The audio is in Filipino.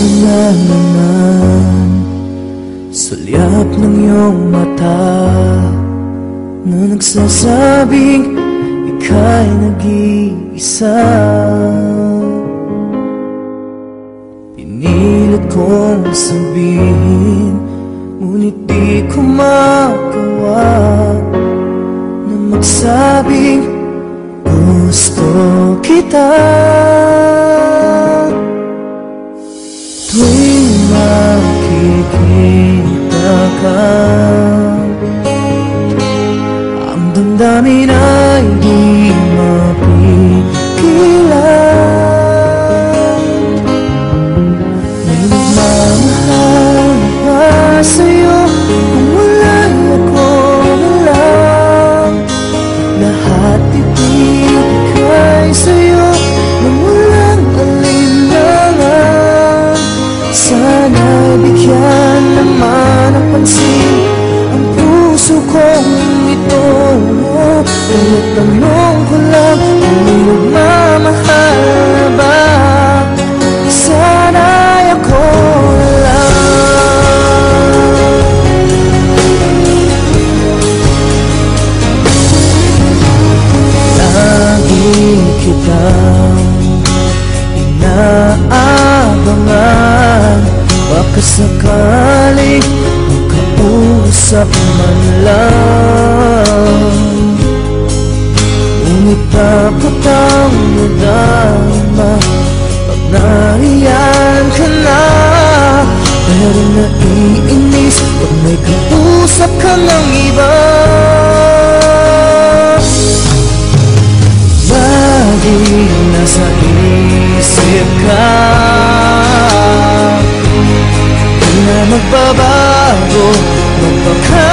Ito na naman, sulyap ng iyong mata na nagsasabing ika'y nag-iisa. Pinilit kong sabihin, ngunit di ko magawa na magsabing gusto kita. Tuwing makikita ka, ang damdamin ay di mapigilan. May nagmamahal na sa'yo kung wala'y ako na lang. Lahat ibigay sa'yo nang walang alinlangan. Sana'y bigyan naman ng pansin ang puso kong ito. Kaya tanong ko lang kung may nagmamahal ba. Sana'y ako lang. Lagi kitang inaabangan, baka sakaling makausap man lang. Ngunit dapat ang nadama pag naiyan ka na. Pero naiinis pag may kausap ka ng iba. Laging nasa isip ka, di na magbabago, magpaka